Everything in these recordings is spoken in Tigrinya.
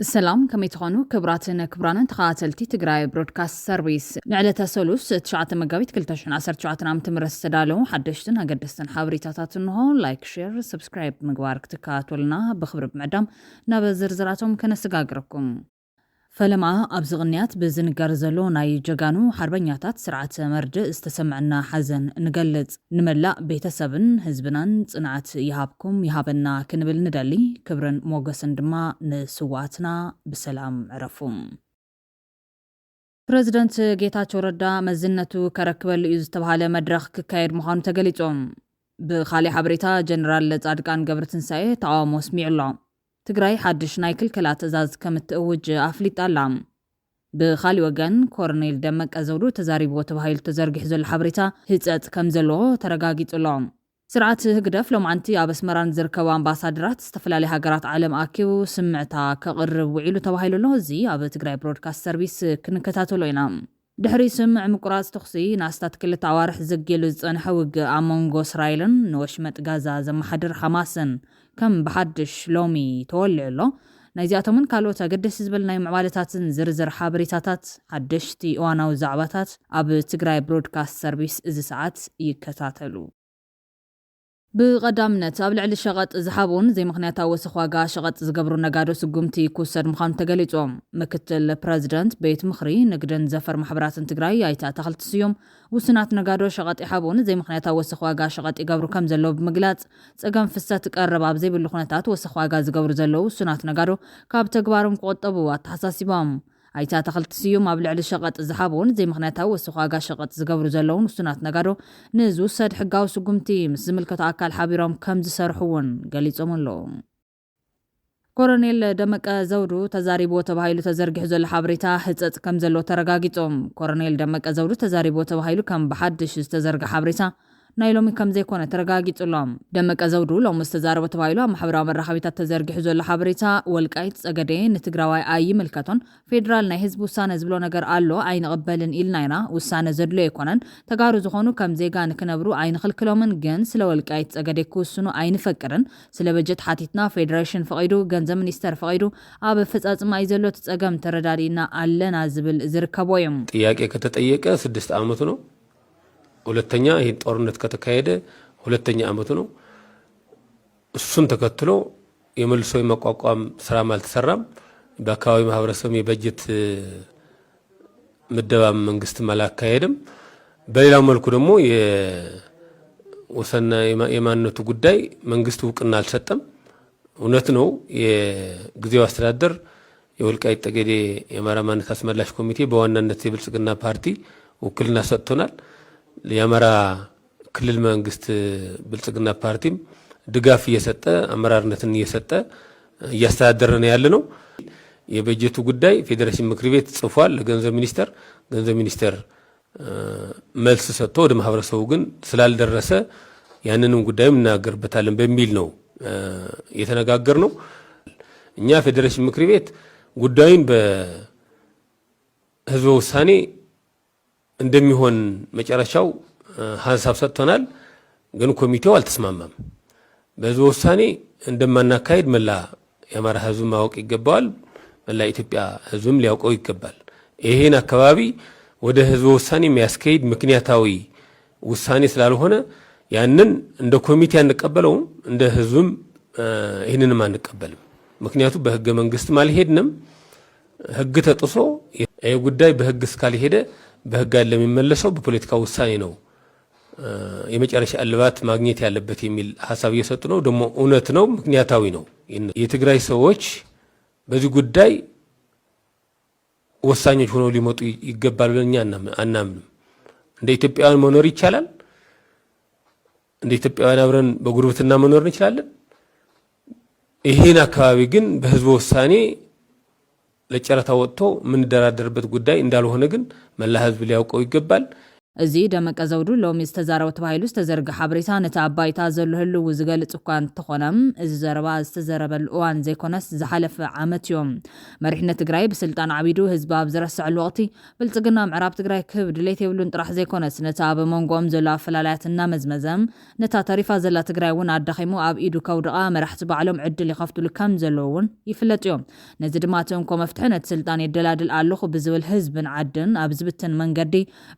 السلام كما يتخانو كبراتنا كبرانا تخاتلتي تقراي برودكاست سيرفيس نعلة سولوس تشعة مقابيت كلتاشن عسر تشعة نام تمرس تدالو حدشتن هقدستن حابري تاتاتنهو لايك شير سبسكرايب مقوارك تكاتولنا بخبر بمعدام نابا زرزراتهم كنسقاقركم فلما أبزغنيات بزنقر زلو ناي جغانو حربانياتات سرعة مرج استسمعنا حزن نقلت نملا بيتسبن هزبنان صنعت يهابكم يهابنا كنبل ندالي كبرن موغسن دما نسواتنا بسلام عرفوم بريزيدنت ጌታቸው ረዳ መዝነቱ ከረክበል እዩ ዝተባሃለ መድረኽ ክካየድ ምዃኑ ተገሊጾም ብኻሊእ ሓበሬታ ጀነራል ጻድቃን ገብረትንሳኤ ተቃውሞ ኣስሚዑሎ ትግራይ ሓድሽ ናይ ክልከላ ትእዛዝ ከምትእውጅ ኣፍሊጣላ ብኻሊእ ወገን ኮርኔል ደመቀ ዘውዱ ተዛሪብዎ ተባሂሉ ተዘርጊሑ ዘሎ ሓበሬታ ህፀት ከም ዘለዎ ተረጋጊጹሎ ስርዓት ህግደፍ ሎማዓንቲ ኣብ ኣስመራን ዝርከቡ ኣምባሳደራት ዝተፈላለዩ ሃገራት ዓለም ኣኪቡ ስምዕታ ከቕርብ ውዒሉ ተባሂሉሎ እዚ ኣብ ትግራይ ብሮድካስት ሰርቪስ ክንከታተሎ ኢና ድሕሪ ስምዕ ምቁራጽ ተኽሲ ናስታት ክልተ ኣዋርሕ ዘጌሉ ዝጸንሐ ውግእ ኣብ መንጎ እስራኤልን ንወሽመጥ ጋዛ ዘመሓድር ሓማስን ከም ብሓድሽ ሎሚ ተወሊዑ ኣሎ ናይዚኣቶምን ካልኦት ኣገደሲ ዝበል ናይ ምዕባለታትን ዝርዝር ሓበሬታታት ሓደሽቲ እዋናዊ ዛዕባታት ኣብ ትግራይ ብሮድካስት ሰርቪስ እዚ ሰዓት ይከታተሉ ብቐዳምነት ኣብ ልዕሊ ሸቐጥ ዝሓቡን ዘይምኽንያታዊ ወሰኽ ዋጋ ሸቐጥ ዝገብሩ ነጋዶ ስጉምቲ ክውሰድ ምዃኑ ተገሊጾም ምክትል ፕረዚደንት ቤት ምኽሪ ንግድን ዘፈር ማሕበራትን ትግራይ ኣይታ ተኽልቲ ስዮም ውስናት ነጋዶ ሸቐጥ ይሓቡን ዘይምኽንያታዊ ወሰኽ ዋጋ ሸቐጥ ይገብሩ ከም ዘለዉ ብምግላጽ ፀገም ፍሰት ቀረብ ኣብ ዘይብሉ ኩነታት ወሰኽ ዋጋ ዝገብሩ ዘለዉ ውስናት ነጋዶ ካብ ተግባሮም ክቆጠቡ ኣተሓሳሲቦም ኣይታ ተኽልቲ ስዮም ኣብ ልዕሊ ሸቐጥ ዝሓቡን ዘይምኽንያታዊ ወሰኽ ዋጋ ሸቐጥ ዝገብሩ ዘለውን ውስናት ነጋዶ ንዝውሰድ ሕጋዊ ስጉምቲ ምስ ዝምልከቶ ኣካል ሓቢሮም ከም ዝሰርሑ እውን ገሊጾም ኣለዉ ኮሎኔል ደመቀ ዘውዱ ተዛሪብዎ ተባሂሉ ተዘርጊሑ ዘሎ ሓበሬታ ህፀት ከም ዘለዎ ተረጋጊጾም ኮሎኔል ደመቀ ዘውዱ ተዛሪብዎ ተባሂሉ ከም ብሓድሽ ዝተዘርገ ሓበሬታ ናይ ሎሚ ከም ዘይኮነ ተረጋጊጹሎም ደመቀ ዘውዱ ሎሚ ዝተዛረበ ተባሂሉ ኣብ ማሕበራዊ መራኸቢታት ተዘርጊሑ ዘሎ ሓበሬታ ወልቃይት ፀገዴ ንትግራዋይ ኣይምልከቶን ፌደራል ናይ ህዝቢ ውሳነ ዝብሎ ነገር ኣሎ ኣይንቕበልን ኢልና ኢና ውሳነ ዘድሎ ኣይኮነን ተጋሩ ዝኾኑ ከም ዜጋ ንክነብሩ ኣይንኽልክሎምን ግን ስለ ወልቃይት ፀገዴ ክውስኑ ኣይንፈቅድን ስለ በጀት ሓቲትና ፌደሬሽን ፈቒዱ ገንዘብ ሚኒስተር ፈቒዱ ኣብ ፍጻጽማ እዩ ዘሎ ፀገም ተረዳዲና ኣለና ዝብል ዝርከቦ እዮም ጥያቄ ከተጠየቀ 6 ዓመቱ ነው ሁለተኛ ይሄን ጦርነት ከተካሄደ ሁለተኛ ዓመቱ ነው እሱን ተከትሎ የመልሶ የመቋቋም ስራ ማልተሰራም በአካባቢ ማህበረሰብ የበጀት ምደባ መንግስት ማላካሄድም በሌላው መልኩ ደግሞ የወሰና የማንነቱ ጉዳይ መንግስት ውቅና አልሰጠም እውነት ነው የጊዜው አስተዳደር የወልቃይት ጠገዴ የአማራ ማንነት አስመላሽ ኮሚቴ በዋናነት የብልጽግና ፓርቲ ውክልና ሰጥቶናል የአማራ ክልል መንግስት ብልጽግና ፓርቲም ድጋፍ እየሰጠ አመራርነትን እየሰጠ እያስተዳደረን ያለ ነው የበጀቱ ጉዳይ ፌዴሬሽን ምክር ቤት ጽፏል ለገንዘብ ሚኒስተር መልስ ሰጥቶ ወደ ማህበረሰቡ ግን ስላልደረሰ ያንንም ጉዳይም እናገርበታለን በሚል ነው የተነጋገር ነው እኛ ፌዴሬሽን ምክር ቤት ጉዳዩን በህዝብ ውሳኔ እንደሚሆን መጨረሻው ሐሳብ ሰጥተናል ግን ኮሚቴው አልተስማማም በዚህ ውሳኔ እንደማናካሄድ መላ የአማራ ህዝብ ማወቅ ይገባዋል መላ ኢትዮጵያ ህዝብም ሊያውቀው ይገባል ይሄን አካባቢ ወደ ህዝብ ውሳኔ የሚያስከይድ ምክንያታዊ ውሳኔ ስላልሆነ ያንን እንደ ኮሚቴ አንቀበለው እንደ ህዝብም ይሄንንም አንቀበልም ምክንያቱም በህገ መንግስት ማልሄድንም ህግ ተጥሶ ይሄ ጉዳይ በህግ እስካልሄደ በህግ ለሚመለሰው በፖለቲካ ውሳኔ ነው የመጨረሻ እልባት ማግኘት ያለበት የሚል ሐሳብ እየሰጡ ነው ደግሞ እውነት ነው ምክንያታዊ ነው የትግራይ ሰዎች በዚህ ጉዳይ ወሳኞች ሆነው ሊመጡ ይገባል ብለኛ አናምንም እንደ ኢትዮጵያውያን መኖር ይቻላል እንደ ኢትዮጵያውያን አብረን በጉርብትና መኖር እንችላለን ይሄን አካባቢ ግን በህዝብ ውሳኔ ለጨረታ ወጥቶ ምን ደራደርበት ጉዳይ እንዳልሆነ ግን መላ ህዝብ ሊያውቀው ይገባል እዚ ደመቀ ዘውዱ ሎሚ ዝተዛረበ ተባሂሉ ዝተዘርገ ሓበሬታ ነቲ ኣባይታ ዘሎ ህልው ዝገልጽ እኳ እንተኾነም እዚ ዘረባ ዝተዘረበሉ እዋን ዘይኮነስ ዝሓለፈ ዓመት እዮም። መሪሕነት ትግራይ ብስልጣን ዓቢዱ ህዝቢ ኣብ ዝረስዕሉ ወቕቲ ብልጽግና ምዕራብ ትግራይ ክህብ ድሌት የብሉን ጥራሕ ዘይኮነስ ነቲ ኣብ መንጎኦም ዘሎ ኣፈላላያት እናመዝመዘም ነታ ተሪፋ ዘላ ትግራይ እውን ኣዳኺሙ ኣብ ኢዱ ከውድቓ መራሕቲ ባዕሎም ዕድል ይኸፍትሉ ከም ዘለዎ እውን ይፍለጥ እዮም። ነዚ ድማ ትንኮ መፍትሒ ነቲ ስልጣን የደላድል ኣለኹ ብዝብል ህዝብን ዓድን ኣብ ዝብትን መንገዲ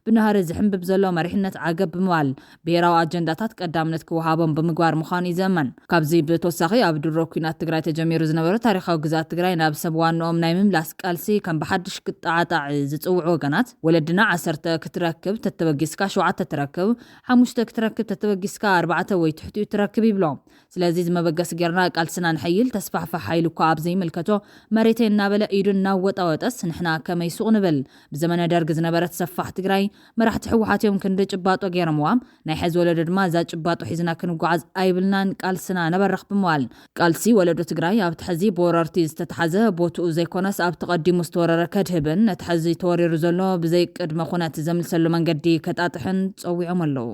ብናሃሪ ብብ ዘሎ መሪሕነት ዓገብ ብምባል ብሄራዊ ኣጀንዳታት ቀዳምነት ክወሃቦም ብምግባር ምዃኑ ይዘመን። ካብዚ ብተወሳኺ ኣብ ድሮ ኩናት ትግራይ ተጀሚሩ ዝነበረ ታሪኻዊ ግዛት ትግራይ ናብ ሰብ ዋንኦም ናይ ምምላስ ቃልሲ ከም ብሓድሽ ክጣዓጣዕ ዝጽውዑ ወገናት ወለድና 10 ክትረክብ ተተበጊስካ 7 ትረክብ 5 ክትረክብ ተተበጊስካ 4 ወይ ትሕቲኡ ትረክብ ይብሎም። ስለዚ ዝመበገስ ጌርና ቃልስና ንሐይል ተስፋሕፋሕ ሓይሉ እኳ ኣብ ዘይምልከቶ መሬተይ እናበለ ኢዱ እናወጣወጠስ ንሕና ከመይ ሱቕ ንብል። ብዘመነ ደርጊ ዝነበረት ሰፋሕ ትግራይ መራሕቲ ሕወሓትዮም ክንዲ ጭባጦ ገይረምዋ ናይ ሕዚ ወለዶ ድማ እዛ ጭባጦ ሒዝና ክንጓዓዝ ኣይብልናን ቃልስና ነበረኽ ብምባል ቃልሲ ወለዶ ትግራይ ኣብ ትሕዚ ብወረርቲ ዝተተሓዘ ቦትኡ ዘይኮነስ ኣብ ተቐዲሙ ዝተወረረ ከድህብን ነቲ ሕዚ ተወሪሩ ዘሎ ብዘይ ቅድመ ኩነት ዘምልሰሉ መንገዲ ከጣጥሕን ፀዊዖም ኣለዉ።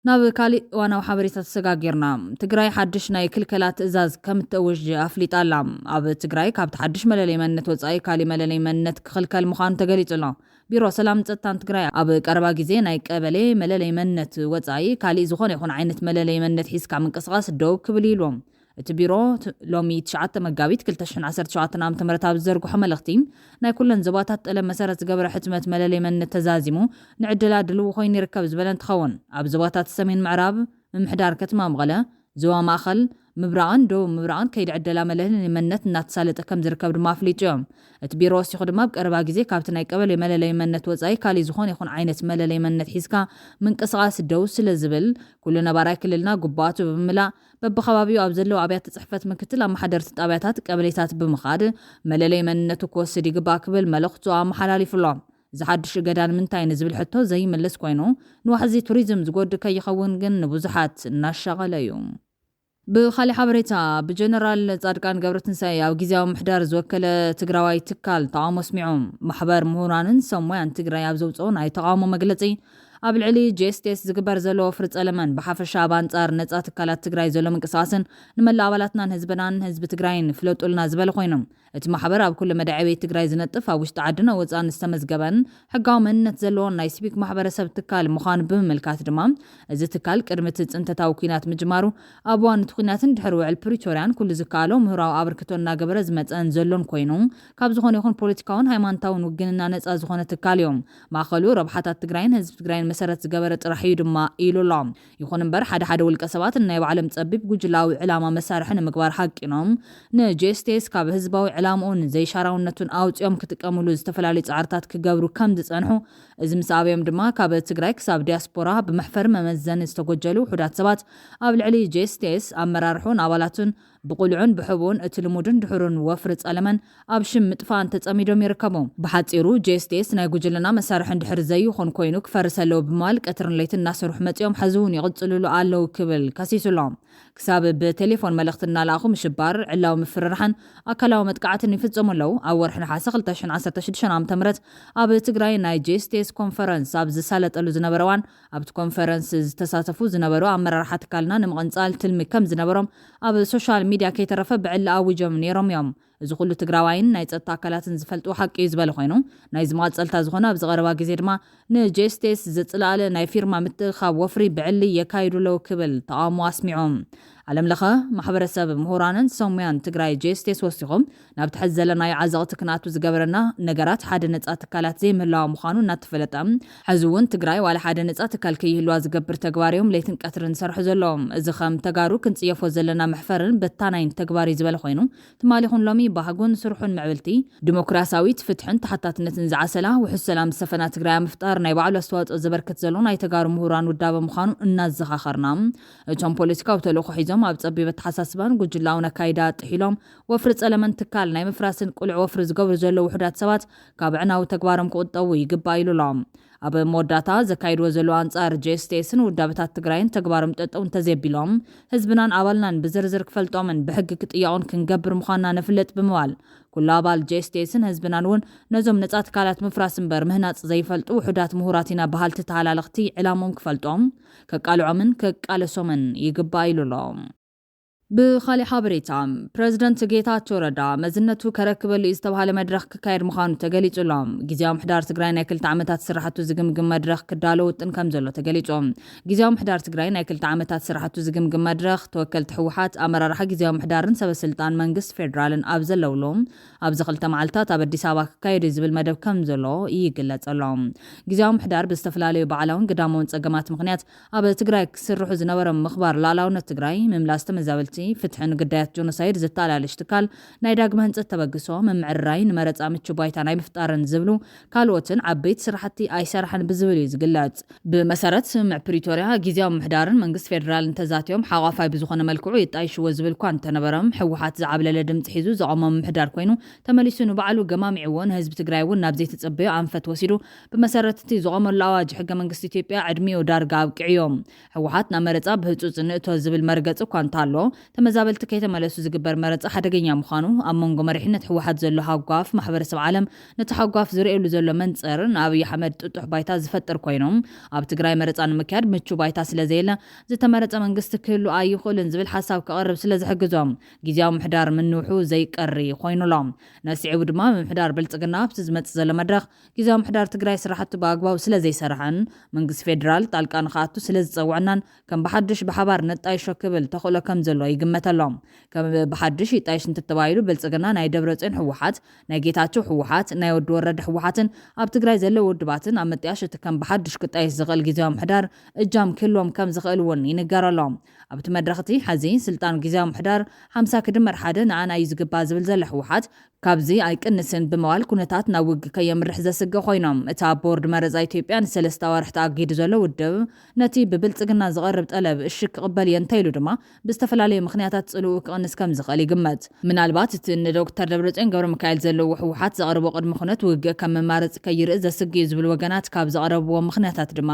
ናብ ካሊእ ዋናዊ ሓበሬታ ተሰጋጊርና ትግራይ ሓድሽ ናይ ክልከላ ትእዛዝ ከም እተውጅ ኣፍሊጣ ኣላ። ኣብ ትግራይ ካብቲ ሓድሽ መለለይ መንነት ወፃኢ ካሊእ መለለይ መንነት ክኽልከል ምዃኑ ተገሊጹ ኣሎ። ቢሮ ሰላም ጸጥታን ትግራይ ኣብ ቀረባ ግዜ ናይ ቀበሌ መለለይ መንነት ወፃኢ ካሊእ ዝኾነ ይኹን ዓይነት መለለይ መንነት ሒዝካ ምንቅስቓስ ደው ክብል ኢሎም። እቲ ቢሮ ሎሚ 9 መጋቢት 2017 ዓ.ም ኣብ ዝዘርግሖ መልእኽቲ ናይ ኩለን ዞባታት ጠለብ መሰረት ዝገበረ ሕትመት መለለይ መንነት ተዛዚሙ ንዕድላ ድልው ኮይኑ ይርከብ ዝበለ እንትኸውን ኣብ ዞባታት ሰሜን ምዕራብ ምምሕዳር ከተማ መቐለ፣ ዞባ ማእኸል ምብራቕን ደቡብ ምብራቕን ከይዲ ዕደላ መለለይ መንነት እናተሳለጠ ከም ዝርከብ ድማ ኣፍሊጡ እዮም። እቲ ቢሮ ወሲኹ ድማ ብቀረባ ግዜ ካብቲ ናይ ቀበሌ መለለይ መንነት ወፃኢ ካሊእ ዝኾነ ይኹን ዓይነት መለለይ መንነት ሒዝካ ምንቅስቓስ ደው ስለ ዝብል ኩሉ ነባራይ ክልልና ጉባኣቱ ብምምላእ በብኸባቢኡ ኣብ ዘለዉ ኣብያተ ጽሕፈት ምክትል ኣመሓደርቲ ጣብያታት ቀበሌታት ብምኻድ መለለይ መንነቱ ክወስድ ይግባእ ክብል መልእኽቱ ኣመሓላሊፉሎ። እዚ ሓድሽ ገዳን ምንታይ ንዝብል ሕቶ ዘይምልስ ኮይኑ ንዋሕዚ ቱሪዝም ዝጎድእ ከይኸውን ግን ንብዙሓት እናሻቐለ እዩ። ብኻሊእ ሓበሬታ ብጀነራል ጻድቃን ገብረትንሳኤ ኣብ ጊዜያዊ ምሕዳር ዝወከለ ትግራዋይ ትካል ተቃውሞ ኣስሚዑ። ማሕበር ምሁራንን ሰብ ሞያን ትግራይ ኣብ ዘውፅኦ ናይ ተቃውሞ መግለጺ ኣብ ልዕሊ ጄስቴስ ዝግበር ዘሎ ፍርፀ ለመን ብሓፈሻ ኣብ ኣንጻር ነጻ ትካላት ትግራይ ዘሎ ምንቅስቓስን ንመላእ ኣባላትናን ህዝብናን ህዝቢ ትግራይን ፍለጡልና ዝበለ ኮይኖም እቲ ማሕበር ኣብ ኩሉ መድዓቤት ትግራይ ዝነጥፍ ኣብ ውሽጢ ዓድና ወፃን ዝተመዝገበን ሕጋዊ መንነት ዘለዎን ናይ ሲቪክ ማሕበረሰብ ትካል ምዃኑ ብምምልካት ድማ እዚ ትካል ቅድሚ እቲ ፅንተታዊ ኩናት ምጅማሩ ኣብ እዋን እቲ ኩናትን ድሕሪ ውዕል ፕሪቶርያን ኩሉ ዝከኣሎ ምህራዊ ኣበርክቶ እናገበረ ዝመፀን ዘሎን ኮይኑ ካብ ዝኾነ ይኹን ፖለቲካውን ሃይማኖታውን ውግንና ነፃ ዝኾነ ትካል እዮም። ማእኸሉ ረብሓታት ትግራይን ህዝቢ ትግራይን መሰረት ዝገበረ ጥራሕ እዩ ድማ ኢሉ ኣሎ። ይኹን እምበር ሓደ ውልቀ ሰባት ናይ ባዕሎም ፀቢብ ጉጅላዊ ዕላማ መሳርሒ ንምግባር ሓቂኖም ንጄስቴስ ካብ ህዝባዊ ዕላምኡን ዘይሻራውነቱን ኣውፅኦም ክጥቀምሉ ዝተፈላለዩ ፃዕርታት ክገብሩ ከም ዝፀንሑ እዚ ምስ ኣብዮም ድማ ካብ ትግራይ ክሳብ ዲያስፖራ ብመሕፈሪ መመዘኒ ዝተጎጀሉ ውሑዳት ሰባት ኣብ ልዕሊ ጄስቴስ ኣመራርሑን ኣባላቱን ብቁልዑን ብሕቡን እቲ ልሙድን ድሕሩን ወፍሪ ጸለመን ኣብ ሽም ምጥፋን ተጸሚዶም ይርከቡ። ብሓጺሩ ጄስቴስ ናይ ጉጅለና መሳርሒ እንድሕር ዘይኹን ኮይኑ ክፈርስ ኣለዎ ብምባል ቀትርን ለይትን እናሰርሑ መጺኦም ሕዝውን ይቕጽልሉ ኣለዉ ክብል ከሲሱሎም። ክሳብ ብቴሌፎን መልእኽቲ እናለኣኹ ምሽባር ዕላዊ ምፍርራሕን ኣካላዊ መጥቃዕትን ይፍጸሙ ኣለዉ። ኣብ ወርሒ ነሓሰ 2016 ዓ.ም ኣብ ትግራይ ናይ ጄስቴስ ኮንፈረንስ ኣብ ዝሳለጠሉ ዝነበረ እዋን ኣብቲ ኮንፈረንስ ዝተሳተፉ ዝነበሩ ኣመራርሓ ትካልና ንምቕንጻል ትልሚ ከም ዝነበሮም ኣብ ሶሻል ሚድያ ከይተረፈ ብዕሊ ኣውጆም ነይሮም እዮም። እዚ ኩሉ ትግራዋይን ናይ ጸጥታ ኣካላትን ዝፈልጡ ሓቂ እዩ ዝበለ ኮይኑ ናይ ዝማፀልታ ዝኾነ ኣብ ዝቐረባ ግዜ ድማ ንጄስቴስ ዘጽላለ ናይ ፊርማ ምትእኻብ ወፍሪ ብዕሊ የካይዱ ኣለዉ ክብል ተቃውሞ ኣስሚዖም። ዓለምለኸ ማሕበረሰብ ምሁራንን ሰሙያን ትግራይ ጄስቴስ ወሲኾም ናብ ትሕዚ ዘለናዮ ዓዘቕቲ ክንኣቱ ዝገበረና ነገራት ሓደ ነፃ ትካላት ዘይምህላዋ ምዃኑ እናተፈለጠ ሕዚ እውን ትግራይ ዋላ ሓደ ነፃ ትካል ከይህልዋ ዝገብር ተግባር እዮም ለይትን ቀትርን ሰርሑ ዘለዎም። እዚ ከም ተጋሩ ክንጽየፎ ዘለና ምሕፈርን በታናይን ተግባር እዩ ዝበለ ኮይኑ ትማሊ ይኹን ሎሚ ባህጉን ስርሑን ምዕብልቲ ዲሞክራሲያዊት ፍትሕን ተሓታትነትን ዝዓሰላ ውሕስ ሰላም ዝሰፈና ትግራይ ምፍጣር ናይ ባዕሉ ኣስተዋፅኦ ዘበርክት ዘሎ ናይ ተጋሩ ምሁራን ውዳበ ምዃኑ እናዘኻኸርና እቶም ፖለቲካዊ ተልእኮ ሒዞም ኣብ ፀቢበት ሓሳስባን ጉጅላውን ኣካይዳ ጥሒሎም ወፍሪ ጸለመን ትካል ናይ ምፍራስን ቁልዕ ወፍሪ ዝገብሩ ዘለዉ ውሕዳት ሰባት ካብ ዕናዊ ተግባሮም ክቁጠቡ ይግባእ ኢሉ ኣሎ። ኣብ መወዳታ ዘካይድዎ ዘሎ አንጻር ጄስቴስን ውዳበታት ትግራይን ተግባሮም ጠጠው እንተዘቢሎም ህዝብናን አባልናን ብዝርዝር ክፈልጦምን ብሕጊ ክጥያቁን ክንገብር ምዃንና ነፍለጥ ብምባል ኩሉ አባል ጄስቴስን ህዝብናን እውን ነዞም ነፃ ትካላት ምፍራስ እምበር ምህናፅ ዘይፈልጡ ውሑዳት ምሁራት ኢና ባህልቲ ተሃላለኽቲ ዕላሞም ክፈልጦም ከቃልዖምን ከቃለሶምን ይግባእ ኢሉሎም። ብኻሊ ሓበሬታ ፕሬዝደንት ጌታቸው ረዳ መዝነቱ ከረክበሉ ዝተባሃለ መድረኽ ክካየድ ምዃኑ ተገሊጹሎም። ጊዜያዊ ምሕዳር ትግራይ ናይ 2 ዓመታት ስራሕቱ ዝግምግም መድረኽ ክዳሎ ውጥን ከም ዘሎ ተገሊጾም። ጊዜያዊ ምሕዳር ትግራይ ናይ 2 ዓመታት ስራሕቱ ዝግምግም መድረኽ ተወከልቲ ሕወሓት ኣመራርሓ ጊዜያዊ ምሕዳርን ሰበስልጣን መንግስቲ ፌደራልን ኣብ ዘለውሎም ኣብዚ 2 መዓልታት ኣብ አዲስ አበባ ክካየድ ዝብል መደብ ከም ዘሎ ይግለጸሎም። ጊዜያዊ ምሕዳር ብዝተፈላለዩ በዓላውን ግዳማውን ጸገማት ምኽንያት ኣብ ትግራይ ክስርሑ ዝነበረ ምኽባር ላዕላውነት ትግራይ ምምላስ ተመዛበልቲ ፍትሕን ግዳያት ጆኖሳይድ ዘተላለሽ ትካል ናይ ዳግመ ህንፀት ተበግሶ መምዕራይ ንመረፃ ምቹ ባይታ ናይ ምፍጣርን ዝብሉ ካልኦትን ዓበይቲ ስራሕቲ ኣይሰርሐን ብዝብል እዩ ዝግለጽ። ብመሰረት ስምምዕ ፕሪቶርያ ጊዜያዊ ምሕዳርን መንግስቲ ፌደራልን ተዛትዮም ሓቋፋይ ብዝኾነ መልክዑ ይጣይሽዎ ዝብል እኳ እንተነበረም ሕወሓት ዝዓብለለ ድምፂ ሒዙ ዘቐመም ምሕዳር ኮይኑ ተመሊሱ ንባዕሉ ገማሚዕዎ ንህዝቢ ትግራይ እውን ናብ ዘይተጸበዮ ኣንፈት ወሲዱ ብመሰረት እቲ ዝቐመሉ ኣዋጅ ሕገ መንግስቲ ኢትዮጵያ ዕድሚኡ ዳርጋ ኣብቅዕዮም ሕወሓት ናብ መረፃ ብህፁፅ ንእቶ ዝብል መርገፂ እኳ እንተሃሎ ተመዛበልቲ ከይተመለሱ ዝግበር መረፃ ሓደገኛ ምዃኑ ኣብ መንጎ መሪሕነት ሕወሓት ዘሎ ሃጓፍ ማሕበረሰብ ዓለም ነቲ ሃጓፍ ዝርእየሉ ዘሎ መንፀር ንኣብይ ኣሕመድ ጥጡሕ ባይታ ዝፈጥር ኮይኖም ኣብ ትግራይ መረፃ ንምክያድ ምቹ ባይታ ስለዘየለ ዝተመረፀ መንግስቲ ክህሉ ኣይኽእልን ዝብል ሓሳብ ከቐርብ ስለ ዝሕግዞም ጊዜያዊ ምሕዳር ምንውሑ ዘይቀሪ ኮይኑሎም ነሲዑ ድማ ምሕዳር ብልጽግና ኣብቲ ዝመጽእ ዘሎ መድረኽ ጊዜያዊ ምሕዳር ትግራይ ስራሕቱ ብኣግባቡ ስለ ዘይሰርሐን መንግስቲ ፌደራል ጣልቃ ንኽኣቱ ስለ ዝፀውዐናን ከም ብሓድሽ ብሓባር ነጣይሾ ክብል ተኽእሎ ከም ዘሎ ይግመተሎም። ከም ብሓድሽ ይጣይሽ እንትተባሂሉ ብልጽግና ናይ ደብረጽዮን ሕወሓት ናይ ጌታቸው ሕወሓት ናይ ወዲ ወረደ ሕወሓትን ኣብ ትግራይ ዘለዎ ውድባትን ኣብ መጥያሽ እቲ ከም ብሓድሽ ክጣይሽ ዝኽእል ጊዜያዊ ምሕዳር እጃም ክህልዎም ከም ዝኽእል እውን ይንገረሎም። ኣብቲ መድረኽቲ ሓዚ ስልጣን ጊዜያዊ ምሕዳር 50 ክድመር 1 ንኣና እዩ ዝግባእ ዝብል ዘሎ ሕወሓት ካብዚ ኣይቅንስን ብምባል ኩነታት ናብ ውግ ከየምርሕ ዘስገ ኮይኖም እታ ቦርድ መረፃ ኢትዮጵያ ንሰለስተ ኣዋርሕ ተኣጊዱ ዘሎ ውድብ ነቲ ብብልጽግና ዝቐርብ ጠለብ እሽክ ክቕበል የንተይሉ ድማ ብዝተፈላለዩ ምኽንያታት ጽልኡ ክቕንስ ከም ዝኽእል ይግመት። ምናልባት እቲ ንዶክተር ደብረጽዮን ገብረ ሚካኤል ዘለዎ ሕወሓት ዘቕርቦ ቅድሚ ኩነት ውግእ ከም መማረፂ ከይርኢ ዘስግዩ ዝብል ወገናት ካብ ዘቐረብዎ ምኽንያታት ድማ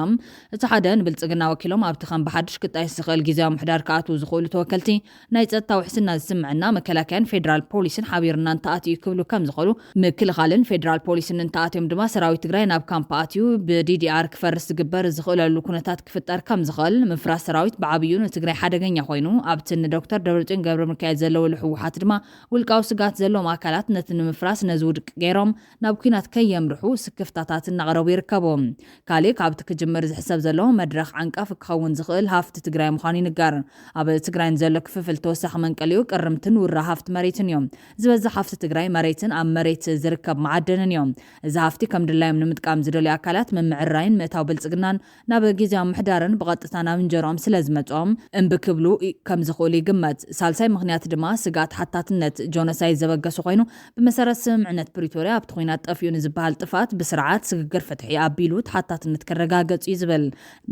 እቲ ሓደ ንብልጽግና ወኪሎም ኣብቲ ከም ብሓድሽ ክጣይሽ ዝኽእል ጊዜያዊ ምሕዳር ክኣትዉ ዝኽእሉ ተወከልቲ ናይ ፀጥታ ውሕስና ዝስምዕና መከላከያን ፌደራል ፖሊስን ሓቢርና እንተኣትዩ ክብሉ ከም ዝኽእሉ ምክልኻልን ፌደራል ፖሊስን እንተኣትዮም ድማ ሰራዊት ትግራይ ናብ ካምፕ ኣትዩ ብዲዲኣር ክፈርስ ዝግበር ዝኽእለሉ ኩነታት ክፍጠር ከም ዝኽእል ምፍራስ ሰራዊት ብዓብዩ ንትግራይ ሓደገኛ ኮይኑ ኣብቲ ንዶክተር ደብረጽዮን ገብረ ሚካኤል ዘለዎ ሕወሓት ድማ ውልቃዊ ስጋት ዘለዎም ኣካላት ነቲ ንምፍራስ ነዚ ውድቅ ገይሮም ናብ ኩናት ከየምርሑ ስክፍታታት እናቕረቡ ይርከቦም። ካሊእ ካብቲ ክጅምር ዝሕሰብ ዘሎ መድረኽ ዓንቃፍ ክኸውን ዝኽእል ሃፍቲ ትግራይ ምዃኑ ይንገር። ኣብ ትግራይን ዘሎ ክፍፍል ተወሳኺ መንቀሊኡ ቅርምትን ውራ ሃፍቲ መሬትን እዮም። ዝበዝሕ ሃፍቲ ትግራይ መሬትን ኣብ መሬት ዝርከብ ማዕድንን እዮም። እዚ ሃፍቲ ከም ድላዮም ንምጥቃም ዝደልዩ ኣካላት መምዕራይን ምእታው ብልጽግናን ናብ ጊዜያዊ ምሕዳርን ብቐጥታ ናብ እንጀሮኦም ስለ ዝመጾም እምብክብሉ ከም ዝኽእሉ ይግመት። ሳልሳይ ምኽንያት ድማ ስጋት ሓታትነት ጆኖሳይድ ዘበገሱ ኮይኑ ብመሰረት ስምምዕነት ፕሪቶርያ ኣብቲ ኩናት ጠፍኡ ንዝበሃል ጥፋት ብስርዓት ስግግር ፍትሒ ኣቢሉ ሓታትነት ክረጋገጹ እዩ ዝብል።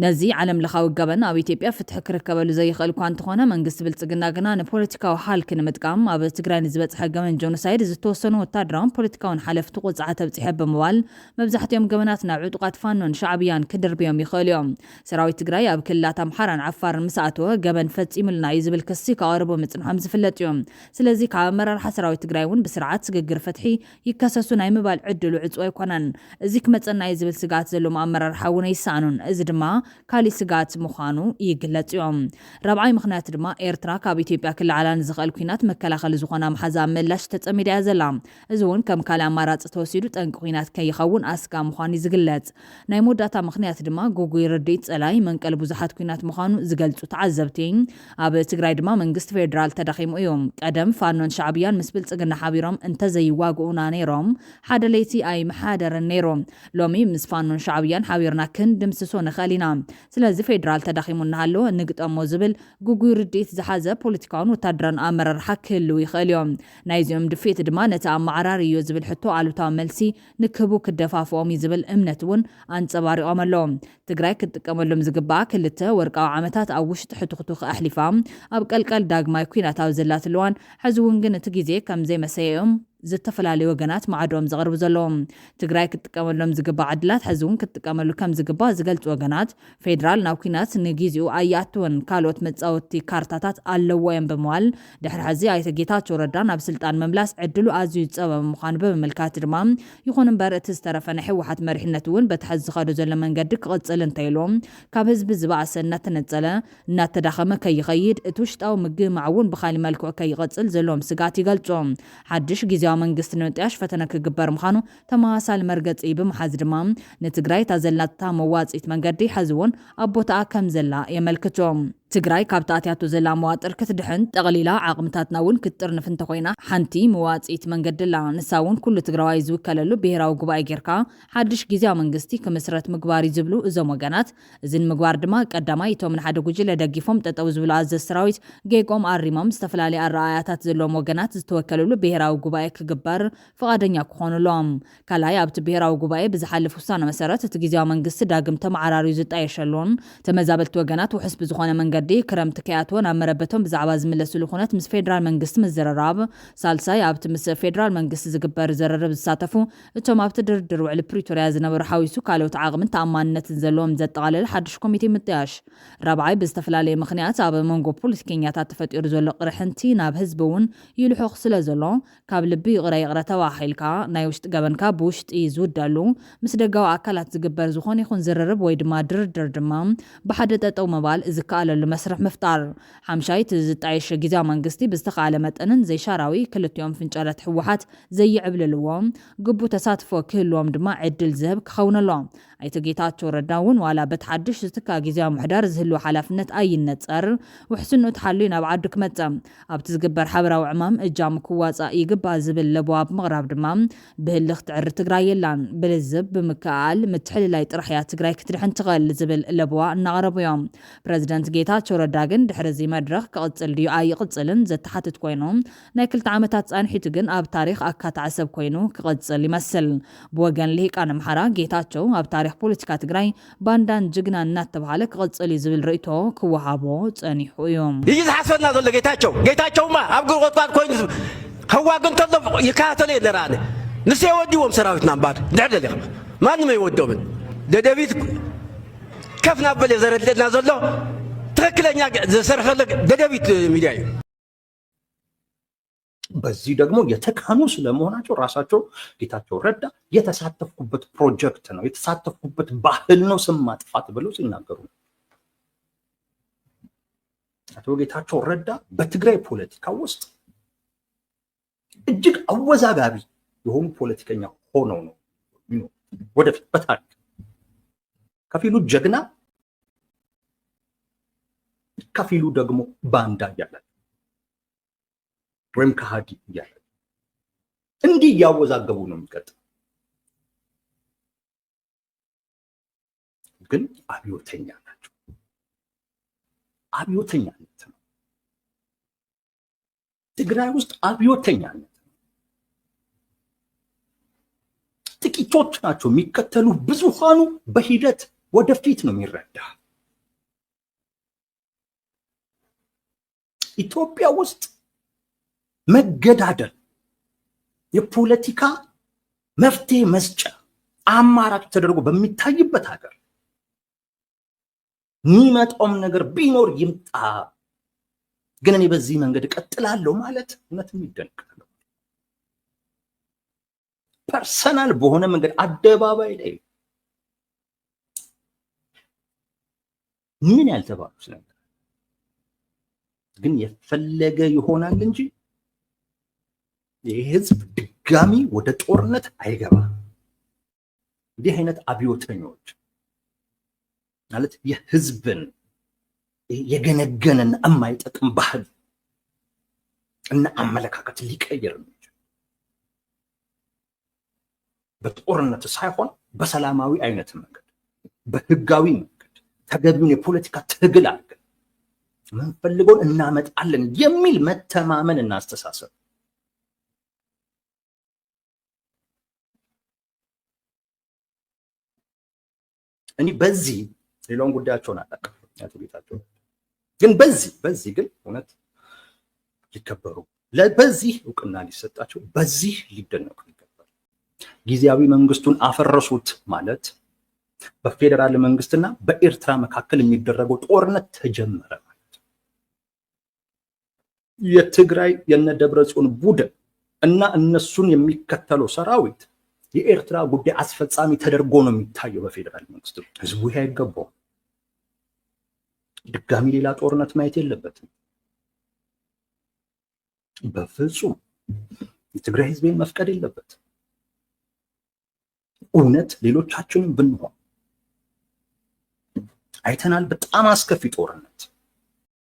ነዚ ዓለም ለኻዊ ገበን ኣብ ኢትዮጵያ ፍትሒ ክርከበሉ ዘይኽእል እኳ እንተኾነ መንግስቲ ብልጽግና ግና ንፖለቲካዊ ሓልኪ ንምጥቃም ኣብ ትግራይ ንዝበፅሐ ገበን ጆኖሳይድ ዝተወሰኑ ወታደራውን ፖለቲካውን ሓለፍቲ ቁፅዓ ተብፂሐ ብምባል መብዛሕትኦም ገበናት ናብ ዕጡቃት ፋኖን ሻዕብያን ክድርብዮም ይኽእሉ እዮም። ሰራዊት ትግራይ ኣብ ክልላት ኣምሓራን ዓፋርን ምስ ኣተወ ገበን ፈፂሙልና እዩ ዝብል ክሲ ከቕርቦ ምጽንሖም ዝፍለጥ እዮም። ስለዚ ካብ ኣመራርሓ ሰራዊት ትግራይ እውን ብስርዓት ስግግር ፍትሒ ይከሰሱ ናይ ምባል ዕድሉ ዕፅው ኣይኮነን። እዚ ክመፀና እዩ ዝብል ስጋት ዘለዎም ኣመራርሓ እውን ኣይሰኣኑን። እዚ ድማ ካሊእ ስጋት ምዃኑ ይግለጽ እዮም። ራብዓይ ምኽንያት ድማ ኤርትራ ካብ ኢትዮጵያ ክለዓላ ንዝኽእል ኩናት መከላኸሊ ዝኾነ ምሓዛ ምላሽ ተጸሚዳ እያ ዘላ። እዚ እውን ከም ካልእ ኣማራፂ ተወሲዱ ጠንቂ ኩናት ከይኸውን ኣስጋ ምዃኑ ዝግለጽ። ናይ መወዳእታ ምኽንያት ድማ ጉጉይ ርድኢት ጸላይ መንቀል ብዙሓት ኩናት ምዃኑ ዝገልጹ ተዓዘብቲ ኣብ ትግራይ ድማ መንግስቲ ፌደራል ተዳኺሙ እዮም። ቀደም ፋኖን ሻዕብያን ምስ ብልጽግና ሓቢሮም እንተዘይዋግኡና ነይሮም ሓደ ለይቲ ኣይመሓደረን ነይሮም። ሎሚ ምስ ፋኖን ሻዕብያን ሓቢርና ክንድምስሶ ንኽእል ኢና። ስለዚ ፌደራል ተዳኺሙ እናሃለወ ንግጠሞ ዝብል ጉጉይ ርድኢት ዝሓዘ ፖለቲካውን ወታደራውን ኣመራርሓ ክህልው ይኽእል እዮም። ናይዚኦም ድፌት ድማ ነቲ ኣመዓራር እዩ ዝብል ሕቶ ኣሉታዊ መልሲ ንክህቡ ክደፋፍኦም እዩ ዝብል እምነት እውን ኣንጸባሪቖም ኣለዎም። ትግራይ ክትጥቀመሎም ዝግባእ ክልተ ወርቃዊ ዓመታት ኣብ ውሽጢ ሕቱኽቱኽ ኣሕሊፋ ኣብ ቀልቀል ዳግማይ ኩናት ኣብ ዘላት እልዋን ሕዚ እውን ግን እቲ ግዜ ከም ዘይመሰየኦም ዝተፈላለዩ ወገናት ማዕዶም ዘቅርቡ ዘለዎም ትግራይ ክትጥቀመሎም ዝግባእ ዕድላት ሕዝውን ክትጥቀመሉ ከም ዝግባእ ዝገልጹ ወገናት ፌደራል ናብ ኩናት ንግዚኡ ኣያትውን ካልኦት መጻወቲ ካርታታት ኣለዎ እዮም ብምባል ድሕሪ ሕዚ ኣይተ ጌታቸው ረዳ ናብ ስልጣን መምላስ ዕድሉ ኣዝዩ ዝጸበበ ምዃኑ ብምምልካት ድማ ይኹን እምበር እቲ ዝተረፈ ናይ ሕወሓት መሪሕነት እውን በቲ ሕዚ ዝኸዶ ዘሎ መንገዲ ክቕጽል እንተኢሎም ካብ ህዝቢ ዝበኣሰ እናተነጸለ እናተዳኸመ ከይኸይድ እቲ ውሽጣዊ ምግማዕ እውን ብኻሊእ መልክዑ ከይቐጽል ዘለዎም ስጋት ይገልጾም ሓድሽ ግዝያዊ መንግስቲ ንምጥያሽ ፈተነ ክግበር ምዃኑ ተመሳሳሊ መርገፂ ብምሓዝ ድማ ንትግራይ ታዘላታ መዋፂት መንገዲ ሕዚ እውን ኣቦታኣ ከም ዘላ የመልክቶም ትግራይ ካብ ተኣትያቱ ዘላ መዋጥር ክትድሕን ጠቕሊላ ዓቕምታትና እውን ክትጥርንፍ እንተኮይና ሓንቲ መዋፂት መንገድላ ንሳ እውን ኩሉ ትግራዋይ ዝውከለሉ ብሄራዊ ጉባኤ ጌርካ ሓድሽ ግዝያዊ መንግስቲ ክምስረት ምግባር ዝብሉ እዞም ወገናት እዝን ምግባር ድማ ቀዳማይ እቶም ንሓደ ጉጅለ ደጊፎም ጠጠው ዝብሉ ኣዘዝ ሰራዊት ጌጎም ኣሪሞም ዝተፈላለዩ ኣረኣያታት ዘለዎም ወገናት ዝተወከለሉ ብሄራዊ ጉባኤ ክግበር ፈቃደኛ ክኾኑሎም ካልኣይ ኣብቲ ብሄራዊ ጉባኤ ብዝሓልፍ ውሳነ መሰረት እቲ ግዝያዊ መንግስቲ ዳግም ተመዓራርዩ ዝጣየሸሉን ተመዛበልቲ ወገናት ውሕስ ብዝኾነ መንገዲ ክረምቲ ከያትወን ኣብ መረበቶም ብዛዕባ ዝምለስሉ ኩነት ምስ ፌደራል መንግስቲ ምዝርራብ ሳልሳይ ኣብቲ ምስ ፌደራል መንግስቲ ዝግበር ዘረርብ ዝሳተፉ እቶም ኣብቲ ድርድር ውዕሊ ፕሪቶርያ ዝነበሩ ሓዊሱ ካልኦት ዓቕምን ተኣማንነትን ዘለዎም ዘጠቓለለ ሓድሽ ኮሚቴ ምጥያሽ ራብዓይ ብዝተፈላለየ ምክንያት ኣብ መንጎ ፖለቲከኛታት ተፈጢሩ ዘሎ ቅርሕንቲ ናብ ህዝቢ እውን ይልሑቕ ስለ ዘሎ ካብ ልቢ ይቕረ ተባሂልካ ናይ ውሽጢ ገበንካ ብውሽጢ ዝውዳሉ ምስ ደጋዊ ኣካላት ዝግበር ዝኾነ ይኹን ዝርርብ ወይ ድማ ድርድር ድማ ብሓደ ጠጠው መባል ዝከኣለሉ መስርሕ ምፍጣር ሓምሻይ ዝጣየሸ ግዝያዊ መንግስቲ ብዝተኻለ መጠንን ዘይሻራዊ ክልቲኦም ፍንጨለት ሕወሓት ዘይዕብልልዎም ግቡእ ተሳትፎ ክህልዎም ድማ ዕድል ዝህብ ክኸውነሎም ኣይተ ጌታቸው ረዳ እውን ዋላ በተሓድሽ ዝትካ ግዝያዊ ምሕዳር ዝህልዎ ሓላፍነት ኣይነፀር ውሕስንኡ ተሓልዩ ናብ ዓዱ ክመፅእ ኣብቲ ዝግበር ሓበራዊ ዕማም እጃሙ ክዋፃእ ይግባእ ዝብል ለበዋ ብምቕራብ ድማ ብህልኽ ትዕሪ ትግራይ የላን ብልዝብ ብምክኣል ምትሕልላይ ጥራሕ እያ ትግራይ ክትድሕን ትኽእል ዝብል ለበዋ እናቕረቡ እዮም ፕረዚደንት ጌታቸው ረዳ ግን ድሕሪ እዚ መድረኽ ክቕፅል ድዩ ኣይቕፅልን ዘተሓትት ኮይኑ ናይ 2 ዓመታት ጻንሒቱ ግን ኣብ ታሪክ ኣካታዕሰብ ኮይኑ ክቕፅል ይመስል ብወገን ልሂቃን ኣምሓራ ጌታቸው ኣብ ታሪክ ፖለቲካ ትግራይ ባንዳን ጅግናን እናተባሃለ ክቕፅል ዝብል ርእቶ ክወሃቦ ጸኒሑ እዮም ይህ ዝሓስበና ዘሎ ጌታቸውማ ኣብ ግርቆትኳት ኮይኑ ከዋግን ተሎ ይካተለ የለራነ ንስ የወዲዎም ሰራዊትና እምበር ድሕር ደሊኹ ማንም ኣይወዶምን ደደቢት ከፍ ናበለ ዘረድለና ዘሎ ትክክለኛ ዘሰርፈለ ደደቢት ሚዲያ እዩ በዚህ ደግሞ የተካኑ ስለመሆናቸው ራሳቸው ጌታቸው ረዳ የተሳተፍኩበት ፕሮጀክት ነው የተሳተፍኩበት ባህል ነው ስም ማጥፋት ብለው ሲናገሩ አቶ ጌታቸው ረዳ በትግራይ ፖለቲካ ውስጥ እጅግ አወዛጋቢ የሆኑ ፖለቲከኛ ሆነው ነው ወደፊት በታሪክ ከፊሉ ጀግና ከፊሉ ደግሞ ባንዳ ያለ ወይም ከሃዲ ያለ እንዲህ ያወዛገቡ ነው የሚቀጥለው ግን አብዮተኛ ናቸው አብዮተኛነት ነው ትግራይ ውስጥ አብዮተኛነት ጥቂቶች ናቸው የሚከተሉ ብዙሃኑ በሂደት ወደፊት ነው የሚረዳ ኢትዮጵያ ውስጥ መገዳደል የፖለቲካ መፍትሄ መስጫ አማራጭ ተደርጎ በሚታይበት ሀገር የሚመጣውም ነገር ቢኖር ይምጣ ግን እኔ በዚህ መንገድ እቀጥላለሁ ማለት እውነትም ይደንቃል ፐርሰናል በሆነ መንገድ አደባባይ ላይ ምን ያልተባሉ ስለዚህ ግን የፈለገ ይሆናል እንጂ የህዝብ ድጋሚ ወደ ጦርነት አይገባ እንዲህ አይነት አብዮተኞች ማለት የህዝብን የገነገነን የማይጠቅም ባህል እና አመለካከት ሊቀየር ነው በጦርነት ሳይሆን በሰላማዊ አይነት መንገድ በህጋዊ መንገድ ተገቢውን የፖለቲካ ትግል አድርገን መንፈልገውን እናመጣለን የሚል መተማመን እና አስተሳሰብ እኔ በዚህ ሌላውን ጉዳያቸውን አላውቅም አቶ ጌታቸው ግን በዚህ ግን እውነት ሊከበሩ ለበዚህ እውቅና ሊሰጣቸው በዚህ ሊደነቁ ይገባል። ጊዜያዊ መንግስቱን አፈረሱት ማለት በፌደራል መንግስትና በኤርትራ መካከል የሚደረገው ጦርነት ተጀመረ ማለት። የትግራይ የነደብረጽዮን ቡድን እና እነሱን የሚከተለው ሰራዊት የኤርትራ ጉዳይ አስፈጻሚ ተደርጎ ነው የሚታየው በፌደራል መንግስት። ህዝቡ ይሄ አይገባው። ድጋሚ ሌላ ጦርነት ማየት የለበትም በፍጹም። የትግራይ ህዝብን መፍቀድ የለበትም። እውነት ሌሎቻችንም ብንሆን አይተናል በጣም አስከፊ ጦርነት።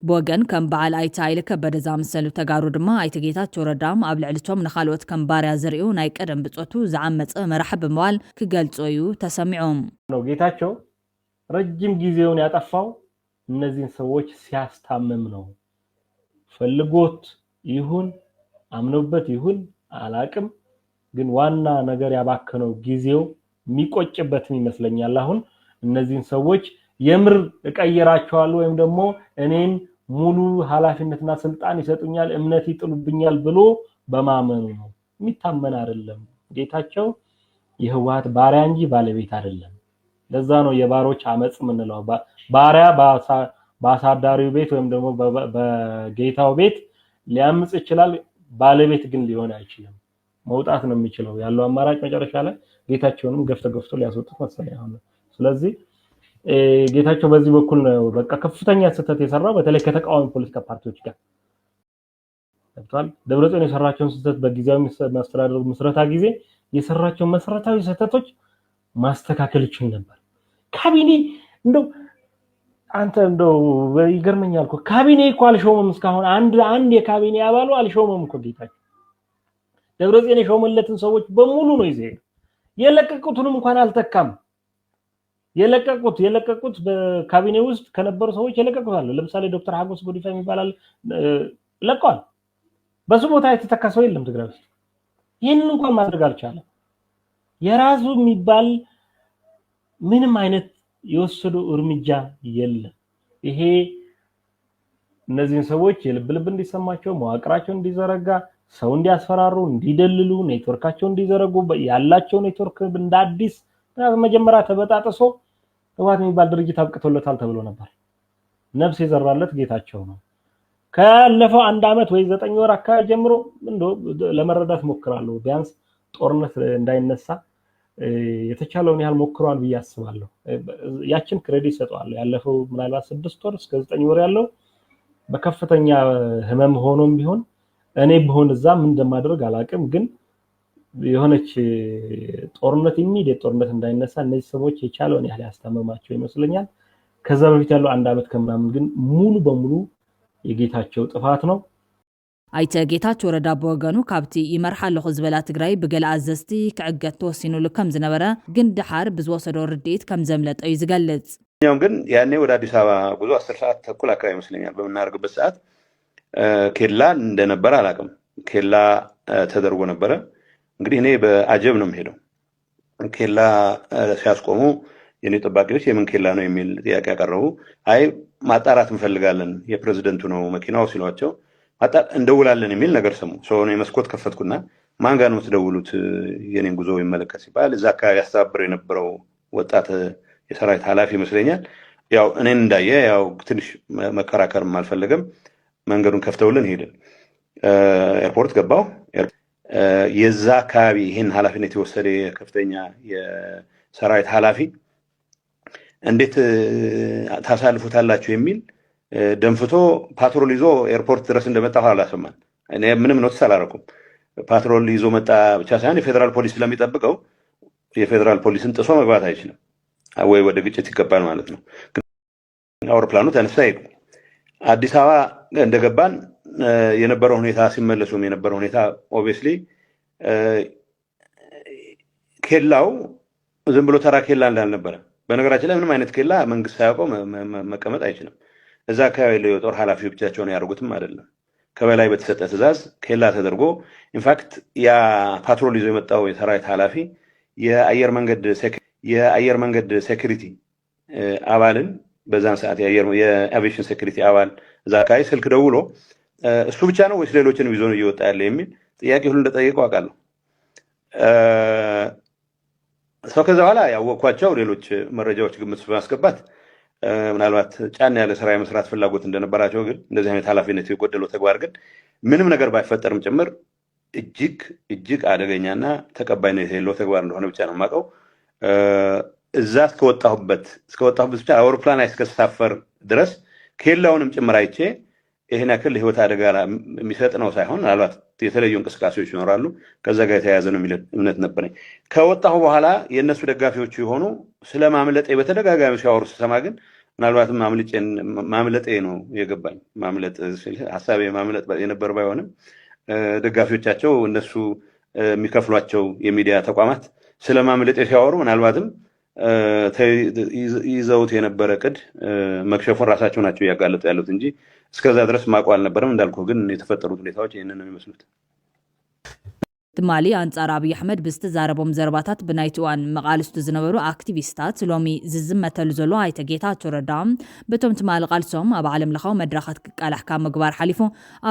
ብወገን ከም በዓል ኣይተ ሃይለ ከበደ ዝኣመሰሉ ተጋሩ ድማ ኣይተ ጌታቸው ረዳም ኣብ ልዕልቶም ንኻልኦት ከም ባርያ ዘርእዩ ናይ ቀደም ብፆቱ ዝዓመፀ መራሒ ብምባል ክገልጾ እዩ ተሰሚዖም ነው። ጌታቸው ረጅም ጊዜውን ያጠፋው እነዚህን ሰዎች ሲያስታምም ነው። ፈልጎት ይሁን አምኖበት ይሁን አላቅም፣ ግን ዋና ነገር ያባከነው ጊዜው የሚቆጭበትም ይመስለኛል። አሁን እነዚህን ሰዎች የምር እቀይራቸዋለሁ ወይም ደግሞ እኔን ሙሉ ኃላፊነትና ስልጣን ይሰጡኛል እምነት ይጥሉብኛል ብሎ በማመኑ ነው። የሚታመን አይደለም። ጌታቸው የህወሓት ባሪያ እንጂ ባለቤት አይደለም። ለዛ ነው የባሮች አመጽ ምንለው። ባሪያ በአሳዳሪው ቤት ወይም ደግሞ በጌታው ቤት ሊያምጽ ይችላል፣ ባለቤት ግን ሊሆን አይችልም። መውጣት ነው የሚችለው። ያለው አማራጭ መጨረሻ ላይ ጌታቸውንም ገፍቶ ሊያስወጡት መሰለኝ አሁን። ስለዚህ ጌታቸው በዚህ በኩል ነው በቃ ከፍተኛ ስህተት የሰራው፣ በተለይ ከተቃዋሚ ፖለቲካ ፓርቲዎች ጋር ተጥቷል። ደብረጽዮን የሰራቸውን ስህተት በጊዜያዊ መስተዳድር መስረታ ጊዜ የሰራቸው መሰረታዊ ስህተቶች ማስተካከል ይችል ነበር። ካቢኔ እንደው አንተ እንደው ይገርመኛል እኮ ካቢኔ እኮ አልሾመም እስካሁን አንድ የካቢኔ አባሉ አልሾመም እኮ ጌታቸው። ደብረጽዮን የሾመለትን ሰዎች በሙሉ ነው ይዘው የለቀቁትንም እንኳን አልተካም። የለቀቁት በካቢኔ ውስጥ ከነበሩ ሰዎች የለቀቁት አለ። ለምሳሌ ዶክተር ሀጎስ ጎዲፋ የሚባል ለቀዋል። በሱ ቦታ የተተካሰው የለም ትግራይ ውስጥ። ይሄንን እንኳን ማድረግ አልቻለም። የራሱ የሚባል ምንም አይነት የወሰዱ እርምጃ የለም። ይሄ እነዚህን ሰዎች የልብ እንዲሰማቸው መዋቅራቸው እንዲዘረጋ ሰው እንዲያስፈራሩ እንዲደልሉ ኔትወርካቸው እንዲዘረጉ ያላቸው ኔትወርክ እንደ አዲስ መጀመሪያ ተበጣጥሶ ህወሓት የሚባል ድርጅት አብቅቶለታል ተብሎ ነበር። ነፍስ የዘራለት ጌታቸው ነው። ካለፈው 1 አመት ወይ 9 ወር አካባቢ ጀምሮ እንደው ለመረዳት ሞክራለሁ። ቢያንስ ጦርነት እንዳይነሳ የተቻለውን ያህል ሞክሯል ብዬ አስባለሁ። ያችን ክሬዲት ሰጠዋለሁ። ያለፈው ምናልባት 6 ወር እስከ 9 ወር ያለው በከፍተኛ ህመም ሆኖም ቢሆን እኔ በሆነ እዛ ምን እንደማደርግ አላቅም፣ ግን የሆነች ጦርነት ኢሚዲየት ጦርነት እንዳይነሳ እነዚህ ሰዎች የቻለውን ያህል ያስተማማቸው ይመስለኛል። ከዛ በፊት ያለው 1 አመት ከምናምን ግን ሙሉ በሙሉ የጌታቸው ጥፋት ነው። ኣይተ ጌታቸው ረዳ በወገኑ ካብቲ ይመርሓ ኣለኹ ዝበላ ትግራይ ብገለ ኣዘዝቲ ክዕገት ተወሲኑሉ ከም ዝነበረ ግን ድሓር ብዝወሰዶ ርድኢት ከም ዘምለጠ እዩ ዝገልጽ። እኛም ግን ያኔ ወደ አዲስ አበባ ጉዞ 10 ሰዓት ተኩል አካባቢ ይመስለኛል በመናርግበት ሰዓት ኬላ እንደነበረ አላቅም። ኬላ ተደርጎ ነበረ። እንግዲህ እኔ በአጀብ ነው የምሄደው። ኬላ ሲያስቆሙ የኔ ጠባቂዎች የምን ኬላ ነው የሚል ጥያቄ ያቀረቡ። አይ ማጣራት እንፈልጋለን የፕሬዝዳንቱ ነው መኪናው ሲሏቸው እንደውላለን የሚል ነገር ሰሙ። ሰው ነው መስኮት ከፈትኩና ማን ጋር ነው የምትደውሉት የኔን ጉዞ ይመለከት ሲባል እዛ አካባቢ ያስተባብር የነበረው ወጣት የሰራዊት ኃላፊ ይመስለኛል። ያው እኔን እንዳየ ያው ትንሽ መከራከርም አልፈለገም። መንገዱን ከፍተውልን ሄድን። ኤርፖርት ገባው። የዛ አካባቢ ይሄን ኃላፊነት የወሰደ ከፍተኛ የሰራዊት ኃላፊ እንዴት ታሳልፉታላችሁ የሚል ደንፍቶ ፓትሮል ይዞ ኤርፖርት ድረስ እንደመጣ አላሰማን። እኔ ምንም ኖቲስ አላረኩም። ፓትሮል ይዞ መጣ ብቻ ሳይሆን የፌደራል ፖሊስ ስለሚጠብቀው የፌደራል ፖሊስን ጥሶ መግባት አይችልም ወይ ወደ ግጭት ይገባል ማለት ነው። አውሮፕላኑ ተነሳ ሄዱ። አዲስ አበባ እንደገባን የነበረው ሁኔታ ሲመለሱም የነበረው ሁኔታ ኦብቪየስሊ ኬላው ዝም ብሎ ተራ ኬላ እንዳልነበረ። በነገራችን ላይ ምንም አይነት ኬላ መንግስት ሳያውቀው መቀመጥ አይችልም። እዛ አካባቢ ላይ የጦር ኃላፊዎች ብቻቸውን ያደርጉትም አይደለም። ከበላይ በተሰጠ ትዕዛዝ ኬላ ተደርጎ ኢንፋክት ያ ፓትሮል ይዞ የመጣው የሰራዊት ኃላፊ የአየር መንገድ ሴኩሪቲ አባልን በዛን ሰዓት የአቪዬሽን ሴኩሪቲ አባል እዛ አካባቢ ስልክ ደውሎ እሱ ብቻ ነው ወይስ ሌሎችንም ይዞ ነው እየወጣ ያለ የሚል ጥያቄ ሁሉ እንደጠየቀው አውቃለሁ። ሰው ከዛ በኋላ ያወቅኳቸው ሌሎች መረጃዎች ግምት በማስገባት ምናልባት ጫና ያለ ስራ የመስራት ፍላጎት እንደነበራቸው ግን እንደዚህ አይነት ኃላፊነት የጎደለው ተግባር ግን ምንም ነገር ባይፈጠርም ጭምር እጅግ አደገኛና ተቀባይነት የሌለው ተግባር እንደሆነ ብቻ ነው የማውቀው። እዛ እስከወጣሁበት ብቻ አውሮፕላን ላይ እስከተሳፈር ድረስ ኬላውንም ጭምር አይቼ ይሄን ያክል ህይወት አደጋ የሚሰጥ ነው ሳይሆን ምናልባት የተለዩ እንቅስቃሴዎች ይኖራሉ ከዛ ጋር የተያያዘ ነው የሚል እምነት ነበረኝ። ከወጣሁ በኋላ የእነሱ ደጋፊዎች የሆኑ ስለማምለጤ በተደጋጋሚ ሲያወሩ ስሰማ ግን ምናልባትም ማምለጤ ነው የገባኝ። ማምለጥ ሀሳቤ ማምለጥ የነበር ባይሆንም ደጋፊዎቻቸው እነሱ የሚከፍሏቸው የሚዲያ ተቋማት ስለማምለጤ ሲያወሩ ምናልባትም ይዘውት የነበረ ቅድ መክሸፉን ራሳቸው ናቸው እያጋለጡ ያሉት እንጂ እስከዛ ድረስ ማቋ አልነበረም። እንዳልኩ ግን የተፈጠሩት ሁኔታዎች ይህንን ነው የሚመስሉት። ትማሊ አንጻር አብይ አሕመድ ብዝተዛረቦም ዘረባታት ብናይቲ እዋን መቃልስቱ ዝነበሩ አክቲቪስታት ሎሚ ዝዝመተሉ ዘሎ ኣይተ ጌታቸው ረዳ በቶም ትማሊ ቃልሶም ኣብ ዓለም ለኻዊ መድረኻት ክቃላሕካ ምግባር ሓሊፉ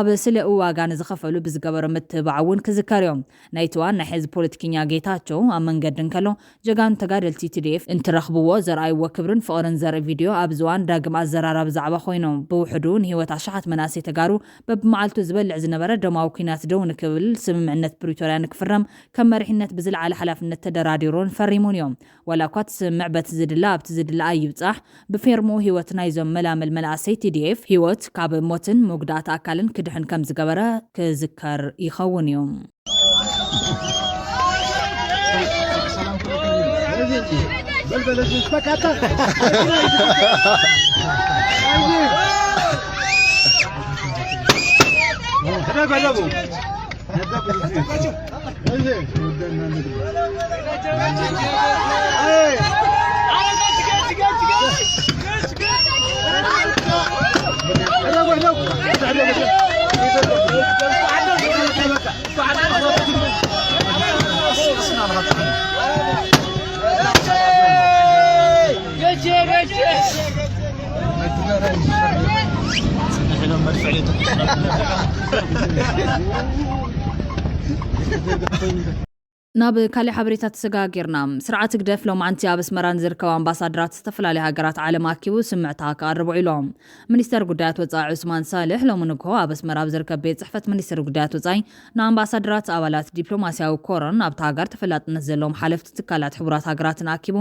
ኣብ ስለ ዋጋ ንዝኸፈሉ ብዝገበሮ ምትብባዕ እውን ክዝከር እዮም። ናይቲ እዋን ናይ ሕዝቢ ፖለቲከኛ ጌታቸው ኣብ መንገዲ እንከሎ ጀጋኑ ተጋደልቲ TDF እንትረኽብዎ ዘርኣይዎ ክብርን ፍቕርን ዘርኢ ቪድዮ ኣብ ዝዋን ዳግም ኣዘራራብ ዛዕባ ኮይኖም ብውሕዱ ንሂወት ኣሽሓት መናእሰይ ተጋሩ በብመዓልቱ ዝበልዕ ዝነበረ ደማዊ ኩናት ደው ንክብል ስምምዕነት ፕሪቶርያ ንክፍረም ከም መሪሕነት ብዝለዓለ ሓላፍነት ተደራዲሮን ፈሪሙን እዮም። ዋላ እኳ ትስምዕ በቲ ዝድላ ኣብቲ ዝድላ ኣይብፃሕ ብፌርሙ ሂወት ናይዞም መላመል መናእሰይ TDF ሂወት ካብ ሞትን መጉዳእቲ ኣካልን ክድሕን ከም ዝገበረ ክዝከር ይኸውን እዩ። ናብ ካሊእ ሓበሬታ ተሰጋጊርና ስርዓት ግደፍ ሎማዓንቲ ኣብ ኣስመራን ዝርከቡ ኣምባሳደራት ዝተፈላለዩ ሃገራት ዓለም ኣኪቡ ስምዕታ ከቕርቡ ኢሎም ሚኒስተር ጉዳያት ወፃኢ ዑስማን ሳልሕ ሎሚ ንግሆ ኣብ ኣስመራ ኣብ ዝርከብ ቤት ፅሕፈት ሚኒስተር ጉዳያት ወፃኢ ንኣምባሳደራት ኣባላት ዲፕሎማስያዊ ኮሮን ኣብቲ ሃገር ተፈላጥነት ዘለዎም ሓለፍቲ ትካላት ሕቡራት ሃገራትን ኣኪቡ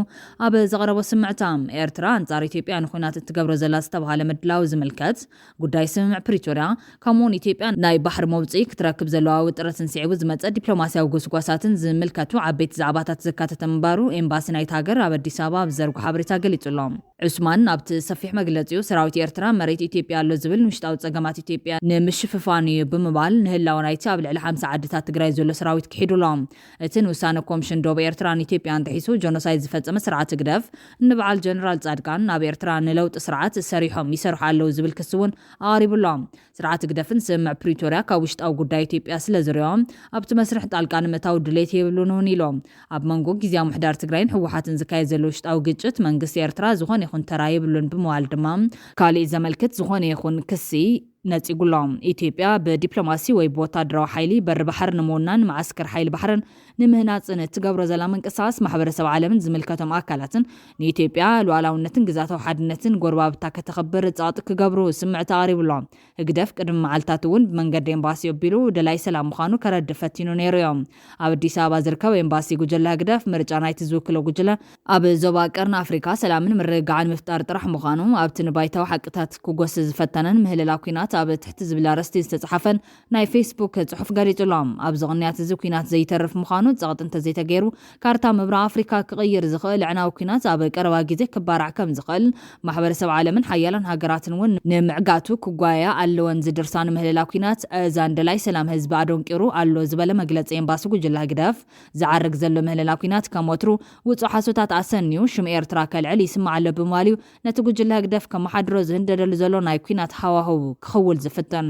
ኣብ ዘቕረቦ ስምዕታ ኤርትራ ኣንጻር ኢትዮጵያ ንኩናት እትገብሮ ዘላ ዝተባሃለ ምድላው ዝምልከት ጉዳይ ስምምዕ ፕሪቶርያ ከምኡውን ኢትዮጵያ ናይ ባሕሪ መውፅኢ ክትረክብ ዘለዋ ውጥረትን ስዒቡ ዝመፀ ዲፕሎማስያዊ ጎስጓሳትን ዝምልከቱ ዓበይቲ ዛዕባታት ዘካተተ ምንባሩ ኤምባሲ ናይቲ ሃገር ኣብ ኣዲስ ኣበባ ብዘርጉ ሓበሬታ ገሊጹሎም። ዑስማን ኣብቲ ሰፊሕ መግለፂኡ ሰራዊት ኤርትራ መሬት ኢትዮጵያ ኣሎ ዝብል ንውሽጣዊ ፀገማት ኢትዮጵያ ንምሽፍፋን እዩ ብምባል ንህላው ናይቲ ኣብ ልዕሊ 50 ዓድታት ትግራይ ዘሎ ሰራዊት ክሒዱሎም እቲ ንውሳነ ኮሚሽን ዶብ ኤርትራን ኢትዮጵያን ጥሒሱ ጆኖሳይድ ዝፈፀመ ስርዓት ግደፍ ንበዓል ጀነራል ጻድቃን ኣብ ኤርትራ ንለውጢ ስርዓት ሰሪሖም ይሰርሑ ኣለዉ ዝብል ክስ እውን ኣቕሪቡሎም። ስርዓት ግደፍን ስምምዕ ፕሪቶርያ ካብ ውሽጣዊ ጉዳይ ኢትዮጵያ ስለ ዝርዮም ኣብቲ መስርሕ ጣልቃ ንምእታው ድሌት የብሉን እውን ኢሎም። ኣብ መንጎ ጊዜያዊ ምሕዳር ትግራይን ሕወሓትን ዝካየድ ዘሎ ውሽጣዊ ግጭት መንግስቲ ኤርትራ ዝኾነ ይኹን ተራ የብሉን ብምባል ድማ ካሊእ ዘመልክት ዝኾነ ይኹን ክሲ ነፂጉሎም። ኢትዮጵያ ብዲፕሎማሲ ወይ ብወታደራዊ ሓይሊ በሪ ባሕር ንምውናን ማዓስከር ሓይሊ ባሕርን ንምህናፅን እትገብሮ ዘላ ምንቅስቃስ ማሕበረሰብ ዓለምን ዝምልከቶም ኣካላትን ንኢትዮጵያ ሉዓላውነትን ግዛታዊ ሓድነትን ጎርባብታ ከተኸብር ፃጥ ክገብሩ ስምዕቲ ኣቕሪቡሎም። ህግደፍ ቅድሚ መዓልታት እውን ብመንገዲ ኤምባሲ ኣቢሉ ደላይ ሰላም ምዃኑ ከረድእ ፈቲኑ ነይሩ እዮም። ኣብ ኣዲስ ኣበባ ዝርከብ ኤምባሲ ጉጅለ ህግደፍ ምርጫ ናይቲ ዝውክሎ ጉጅለ ኣብ ዞባ ቀርኒ ኣፍሪካ ሰላምን ምርግጋዕን ምፍጣር ጥራሕ ምዃኑ ኣብቲ ንባይታዊ ሓቅታት ክጎስ ዝፈተነን ምህልላ ኩናት ኣብ ትሕቲ ዝብል ኣርእስቲ ዝተፅሓፈን ናይ ፌስቡክ ፅሑፍ ገሊጹሎም። ኣብዚ ቅንያት እዚ ኩናት ዘይተርፍ ምዃኑ ፀቕጢ እንተዘይተገይሩ ካርታ ምብራቅ ኣፍሪካ ክቕይር ዝኽእል ዕናዊ ኩናት ኣብ ቀረባ ግዜ ክባራዕ ከም ዝኽእል ማሕበረሰብ ዓለምን ሓያላን ሃገራትን እውን ንምዕጋቱ ክጓያ ኣለወን ዝድርሳኑ ምህልላ ኩናት ዛንደላይ ሰላም ህዝቢ ኣደንቂሩ ኣሎ ዝበለ መግለፂ ኤምባሲ ጉጅለ ህግደፍ ዝዓርግ ዘሎ ምህልላ ኩናት ከም ወትሩ ውፁእ ሓሶታት ኣሰኒዩ ሽም ኤርትራ ከልዕል ይስማዕ ኣሎ ብምባል ነቲ ጉጅለ ህግደፍ ከመሓድሮ ዝህንደደሉ ዘሎ ናይ ኩናት ሃዋህው ክኸውን ደውል ዝፍትን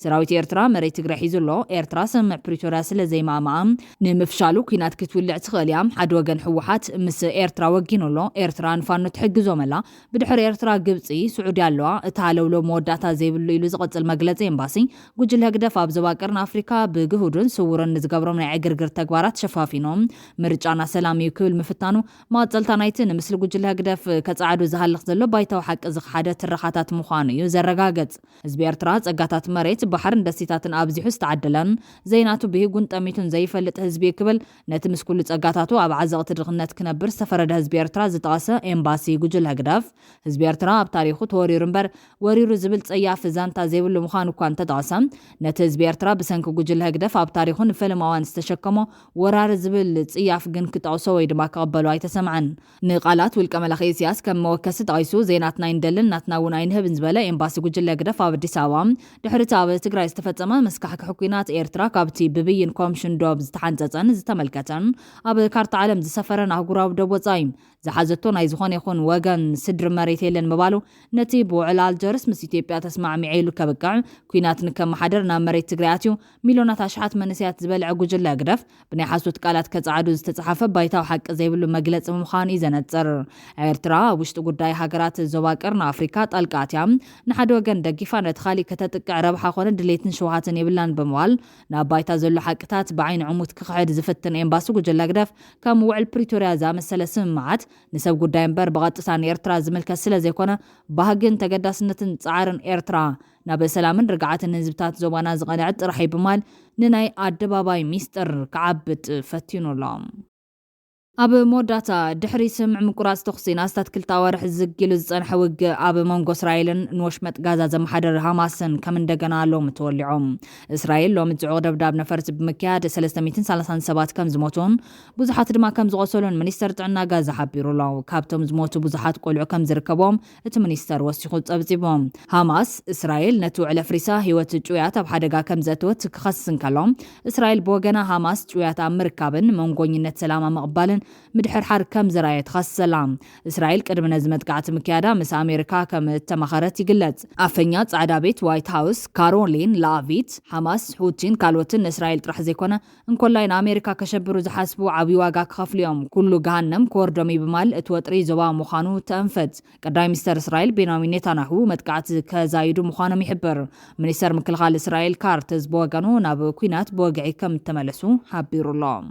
ሰራዊት ኤርትራ መሬት ትግራይ ሒዙሎ ኤርትራ ስምምዕ ፕሪቶሪያ ስለ ዘይማማኣ ንምፍሻሉ ኩናት ክትውልዕ ትኽእል እያ ሓደ ወገን ሕወሓት ምስ ኤርትራ ወጊኑሎ ኤርትራ ንፋኖ ትሕግዞመላ ብድሕሪ ኤርትራ ግብፂ ስዑድ ያለዋ እታ ለውሎ መወዳእታ ዘይብሉ ኢሉ ዝቕፅል መግለፂ ኤምባሲ ጉጅለ ህግደፍ ኣብ ዞባ ቀርኒ ኣፍሪካ ብግሁድን ስውርን ዝገብሮም ናይ ዕግርግር ተግባራት ሸፋፊኖም ምርጫና ሰላም እዩ ክብል ምፍታኑ ማፀልታ ናይቲ ንምስሊ ጉጅለ ህግደፍ ከፃዓዱ ዝሃልኽ ዘሎ ባይታዊ ሓቂ ዝሓደ ትረኻታት ምዃኑ እዩ ዘረጋገፅ ህዝቢ ኤርትራ ፀጋታት መሬት ባሕርን ደሴታትን ኣብዚሑ ዝተዓደለን ዘይናቱ ብሂጉን ጠሚቱን ዘይፈልጥ ህዝቢ ክብል ነቲ ምስ ኩሉ ፀጋታቱ ኣብ ዓዘቕቲ ድኽነት ክነብር ዝተፈረደ ህዝቢ ኤርትራ ዝጠቐሰ ኤምባሲ ጉጅለ ህግደፍ ህዝቢ ኤርትራ ኣብ ታሪኹ ተወሪሩ እምበር ወሪሩ ዝብል ፀያፍ ዛንታ ዘይብሉ ምዃኑ እኳ እንተጠቐሰ ነቲ ህዝቢ ኤርትራ ብሰንኪ ጉጅለ ህግደፍ ኣብ ታሪኹ ንፈለማ እዋን ዝተሸከሞ ወራሪ ዝብል ፅያፍ ግን ክጠቕሶ ወይ ድማ ክቐበሉ ኣይተሰምዐን ንቃላት ውልቀ መላኺ ኢሳያስ ከም መወከሲ ጠቒሱ ዜናትና ይንደልን ናትና እውን ኣይንህብን ዝበለ ኤምባሲ ጉጅለ ህግደፍ ኣብ ኣዲስ ኣበባ ድሕሪ ኣብ ትግራይ ዝተፈፀመ መስካሕኪ ኩናት ኤርትራ ካብቲ ብብይን ኮሚሽን ዶብ ዝተሓንፀፀን ዝተመልከተን ኣብ ካርታ ዓለም ዝሰፈረን ኣህጉራዊ ደብ ወፃኢ ዝሓዘቶ ናይ ዝኾነ ይኹን ወገን ስድሪ መሬት የለን ምባሉ ነቲ ብውዕል ኣልጀርስ ምስ ኢትዮጵያ ተስማዕሚዑ ኢሉ ከብቅዕ ኩናት ንከመሓደር ናብ መሬት ትግራይ ኣትዩ ሚልዮናት ኣሽሓት መንስያት ዝበልዐ ጉጅለ ህግደፍ ብናይ ሓሶት ቃላት ከፃዓዱ ዝተፃሓፈ ባይታዊ ሓቂ ዘይብሉ መግለፂ ምዃኑ እዩ ዘነፅር ኤርትራ ኣብ ውሽጢ ጉዳይ ሃገራት ዞባ ቀርኒ ኣፍሪካ ጣልቃ ኣትያ ንሓደ ወገን ደጊፋ ነቲ ካሊእ ከተጥቅዕ ረብሓ ኮነ ድሌትን ሸውሃትን የብላን ብምባል ናብ ባይታ ዘሎ ሓቅታት ብዓይኒ ዕሙት ክኽሕድ ዝፍትን ኤምባሲ ጉጅለ ህግደፍ ከም ውዕል ፕሪቶሪያ ዝኣመሰለ ስምምዓት ንሰብ ጉዳይ እምበር ብቐጥታ ንኤርትራ ዝምልከት ስለ ዘይኮነ ባህግን ተገዳስነትን ፃዕርን ኤርትራ ናብ ሰላምን ርግዓትን ህዝብታት ዞባና ዝቐንዕት ጥራሕ ብምባል ንናይ ኣደባባይ ሚስጥር ክዓብጥ ፈቲኑሎም ኣብ መወዳእታ ድሕሪ ስምዕ ምቁራፅ ተኽሲ ናስታት 2 ኣዋርሕ ዝጊሉ ዝፀንሐ ውግእ ኣብ መንጎ እስራኤልን ንወሽመጥ ጋዛ ዘመሓደር ሃማስን ከም እንደገና ሎም ተወሊዖም እስራኤል ሎሚ ዝዕቕ ደብዳብ ነፈርቲ ብምክያድ 337 ከም ዝሞቱን ብዙሓት ድማ ከም ዝቆሰሉን ሚኒስተር ጥዕና ጋዛ ሓቢሩ ኣሎ ካብቶም ዝሞቱ ብዙሓት ቆልዑ ከም ዝርከቦም እቲ ሚኒስተር ወሲኹ ፀብፂቦም ሃማስ እስራኤል ነቲ ውዕለ ፍሪሳ ሂወት ጩያት ኣብ ሓደጋ ከም ዘእተወት ክኸስስ ከሎ እስራኤል ብወገና ሃማስ ጩያት ኣብ ምርካብን መንጎኝነት ሰላም ምቕባልን ምድሕር ሓር ከም ዝራየት ኸሰላ እስራኤል ቅድሚ ነዚ መጥቃዕቲ ምክያዳ ምስ ኣሜሪካ ከም እተማኸረት ይግለጽ ኣፈኛ ጻዕዳ ቤት ዋይት ሃውስ ካሮሊን ላቪት ሃማስ ሁቲን ካልኦትን እስራኤል ጥራሕ ዘይኮነ እንኮላይ ንኣሜሪካ ከሸብሩ ዝሓስቡ ዓብይ ዋጋ ክኸፍሉ እዮም ኩሉ ገሃነም ክወርዶም ይብማል እቲ ወጥሪ ዞባ ምዃኑ ተንፈት ቀዳማይ ሚኒስተር እስራኤል ቤንያሚን ኔታንያሁ መጥቃዕቲ ከዛይዱ ምዃኖም ይሕብር ሚኒስተር ምክልኻል እስራኤል ካርተዝ ብወገኑ ናብ ኩናት ብወግዒ ከም ተመለሱ ሓቢሩሎም